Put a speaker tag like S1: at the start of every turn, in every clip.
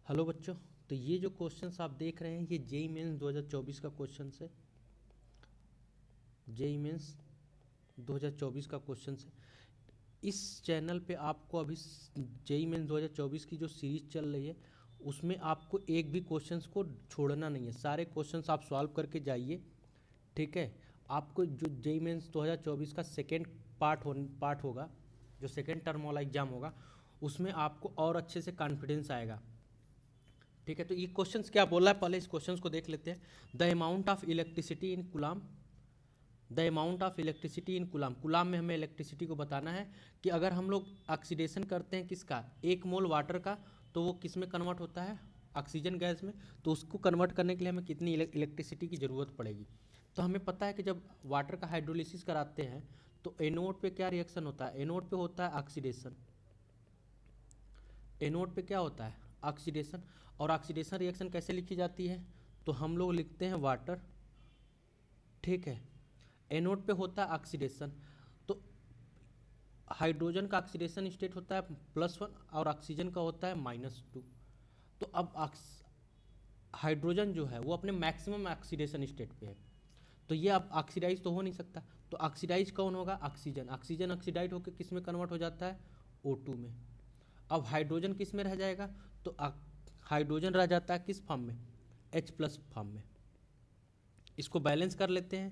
S1: Hello बच्चों। तो ये जो क्वेश्चंस आप देख रहे हैं ये जेई मेंस 2024 का क्वेश्चन है। जेई मेंस 2024 का क्वेश्चन है। इस चैनल पे आपको अभी जेई मेंस 2024 की जो सीरीज चल रही है उसमें आपको एक भी क्वेश्चंस को छोड़ना नहीं है, सारे क्वेश्चंस आप सॉल्व करके जाइए। ठीक है। आपको जो जेई मेंस 2024 का सेकेंड पार्ट होगा, जो सेकेंड टर्म वाला एग्जाम होगा, उसमें आपको और अच्छे से कॉन्फिडेंस आएगा। ठीक है। तो ये क्वेश्चंस क्या बोल रहा है, पहले इस क्वेश्चंस को देख लेते हैं। The amount of electricity in कुलाम, the amount of electricity in कुलाम, कुलाम में हमें इलेक्ट्रिसिटी को बताना है कि अगर हम लोग ऑक्सीडेशन करते हैं किसका, 1 मोल वाटर का, तो वो किस में कन्वर्ट होता है, ऑक्सीजन गैस में। तो उसको कन्वर्ट करने के लिए हमें कितनी इलेक्ट्रिसिटी की ज़रूरत पड़ेगी। तो हमें पता है कि जब वाटर का हाइड्रोलिसिस कराते हैं तो एनोड पे क्या रिएक्शन होता है, एनोड पे होता है ऑक्सीडेशन। एनोड पे क्या होता है, ऑक्सीडेशन। और ऑक्सीडेशन रिएक्शन कैसे लिखी जाती है, तो हम लोग लिखते हैं वाटर। ठीक है। एनोड पे होता है ऑक्सीडेशन, तो हाइड्रोजन का ऑक्सीडेशन स्टेट होता है +1 और ऑक्सीजन का होता है -2। तो अब हाइड्रोजन जो है वो अपने मैक्सिमम ऑक्सीडेशन स्टेट पे है, तो ये अब ऑक्सीडाइज तो हो नहीं सकता। तो ऑक्सीडाइज कौन होगा, ऑक्सीजन। ऑक्सीजन ऑक्सीडाइज होकर किस में कन्वर्ट हो जाता है, O2 में। अब हाइड्रोजन किस में रह जाएगा, तो हाइड्रोजन रह जाता है किस फॉर्म में, H+ फॉर्म में। इसको बैलेंस कर लेते हैं,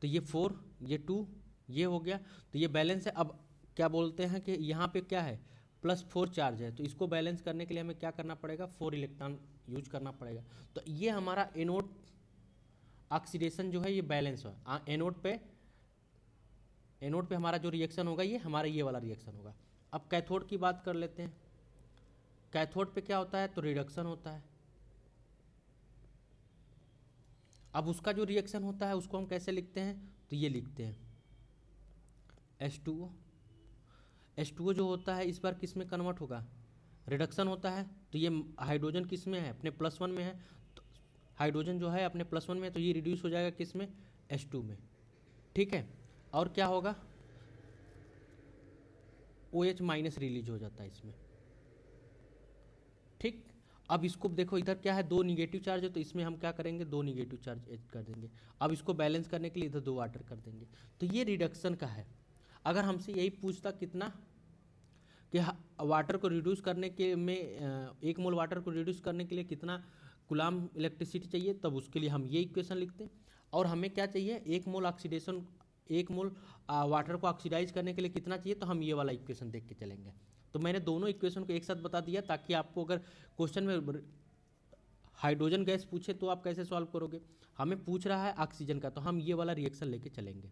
S1: तो ये 4 ये 2 ये हो गया, तो ये बैलेंस है। अब क्या बोलते हैं कि यहाँ पे क्या है, +4 चार्ज है, तो इसको बैलेंस करने के लिए हमें क्या करना पड़ेगा, 4 इलेक्ट्रॉन यूज करना पड़ेगा। तो ये हमारा एनोड ऑक्सीडेशन जो है ये बैलेंस है। एनोड पे हमारा जो रिएक्शन होगा ये हमारा ये वाला रिएक्शन होगा। अब कैथोड की बात कर लेते हैं। कैथोड पे क्या होता है, तो रिडक्शन होता है। अब उसका जो रिएक्शन होता है उसको हम कैसे लिखते हैं, तो ये लिखते हैं H2O। H2O जो होता है इस बार किस में कन्वर्ट होगा, रिडक्शन होता है। तो ये हाइड्रोजन किस में है, अपने +1 में है। तो हाइड्रोजन जो है अपने +1 में है, तो ये रिड्यूस हो जाएगा किस में, H2 में। ठीक है। और क्या होगा, OH- रिलीज हो जाता है इसमें। ठीक। अब इसको देखो, इधर क्या है, 2 निगेटिव चार्ज है, तो इसमें हम क्या करेंगे, 2 निगेटिव चार्ज ऐड कर देंगे। अब इसको बैलेंस करने के लिए इधर 2 वाटर कर देंगे। तो ये रिडक्शन का है। अगर हमसे यही पूछता कितना, कि वाटर को रिड्यूस करने के में 1 मोल वाटर को रिड्यूस करने के लिए कितना कूलाम इलेक्ट्रिसिटी चाहिए, तब उसके लिए हम ये इक्वेशन लिखते हैं। और हमें क्या चाहिए, 1 मोल ऑक्सीडेशन, 1 मोल वाटर को ऑक्सीडाइज करने के लिए कितना चाहिए, तो हम ये वाला इक्वेशन देख के चलेंगे। तो मैंने दोनों इक्वेशन को एक साथ बता दिया, ताकि आपको अगर क्वेश्चन में हाइड्रोजन गैस पूछे तो आप कैसे सॉल्व करोगे। हमें पूछ रहा है ऑक्सीजन का, तो हम ये वाला रिएक्शन लेके चलेंगे।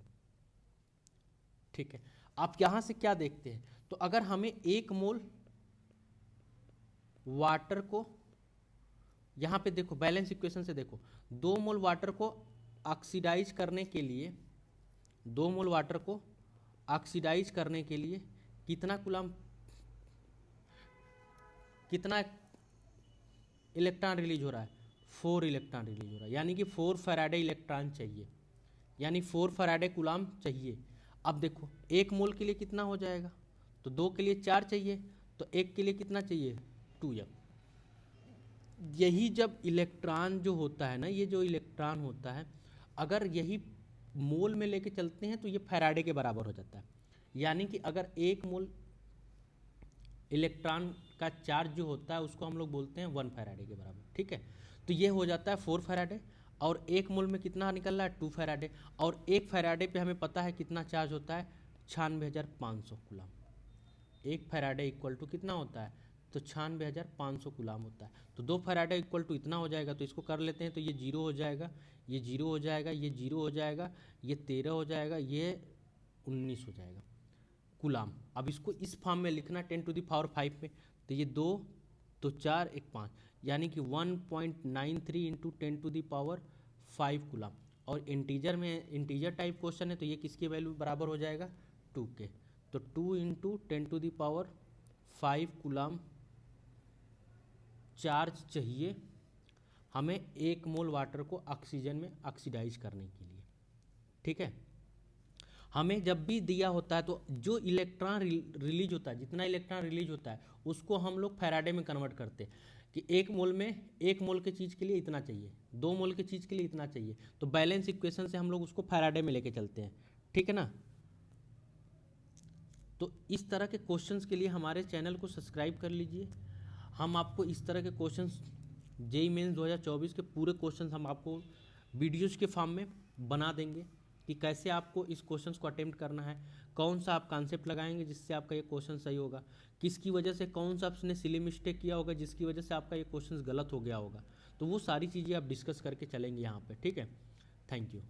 S1: ठीक है। आप यहां से क्या देखते हैं, तो अगर हमें 1 मोल वाटर को, यहां पे देखो बैलेंस इक्वेशन से देखो, 2 मोल वाटर को ऑक्सीडाइज करने के लिए, 2 मोल वाटर को ऑक्सीडाइज करने के लिए कितना कूलम, कितना इलेक्ट्रॉन रिलीज हो रहा है, 4 इलेक्ट्रॉन रिलीज हो रहा है। यानी कि 4 फैराडे इलेक्ट्रॉन चाहिए, यानी 4 फैराडे कूलम चाहिए। अब देखो 1 मोल के लिए कितना हो जाएगा, तो 2 के लिए 4 चाहिए, तो 1 के लिए कितना चाहिए, 2m। यही जब इलेक्ट्रॉन जो होता है ना, ये जो इलेक्ट्रॉन होता है, अगर यही मोल में लेके चलते हैं तो ये फैराडे के बराबर हो जाता है। यानी कि अगर 1 मोल इलेक्ट्रॉन का चार्ज जो होता है उसको हम लोग बोलते हैं 1 फैराडे के बराबर। ठीक है। तो ये हो जाता है 4 फैराडे, और 1 मोल में कितना निकल रहा है, 2 फैराडे। और 1 फैराडे पे हमें पता है कितना चार्ज होता है, 96,500 कूलम। 1 फैराडे इक्वल टू कितना होता है, तो 96,500 कूलम होता है। तो 2 फैराडे इक्वल टू इतना हो जाएगा, तो इसको कर लेते हैं। तो ये 0 हो जाएगा, ये 0 हो जाएगा, ये 0 हो जाएगा, ये 13 हो जाएगा, ये 19 हो जाएगा कूलम। अब इसको इस फॉर्म में लिखना 10⁵ में, तो ये 2 तो 4 1 5, यानी कि 1.93 इंटू 10⁵ कूलम। और इंटीजर में, इंटीजर टाइप क्वेश्चन है, तो ये किसकी वैल्यू बराबर हो जाएगा, 2 के। तो 2 इंटू 10⁵ कूलम चार्ज चाहिए हमें 1 मोल वाटर को ऑक्सीजन में ऑक्सीडाइज करने के लिए। ठीक है। हमें जब भी दिया होता है तो जो इलेक्ट्रॉन रिलीज होता है, जितना इलेक्ट्रॉन रिलीज होता है उसको हम लोग फैराडे में कन्वर्ट करते हैं कि एक मोल के चीज़ के लिए इतना चाहिए, 2 मोल के चीज़ के लिए इतना चाहिए, तो बैलेंस इक्वेशन से हम लोग उसको फैराडे में लेके चलते हैं। ठीक है ना। तो इस तरह के क्वेश्चंस के लिए हमारे चैनल को सब्सक्राइब कर लीजिए। हम आपको इस तरह के क्वेश्चंस जेईई मेंस 2024 के पूरे क्वेश्चंस हम आपको वीडियोज़ के फॉर्म में बना देंगे कि कैसे आपको इस क्वेश्चंस को अटेम्प्ट करना है, कौन सा आप कॉन्सेप्ट लगाएंगे जिससे आपका ये क्वेश्चन सही होगा, किसकी वजह से कौन सा आपने सिली मिस्टेक किया होगा जिसकी वजह से आपका ये क्वेश्चन गलत हो गया होगा। तो वो सारी चीज़ें आप डिस्कस करके चलेंगे यहाँ पे। ठीक है, थैंक यू।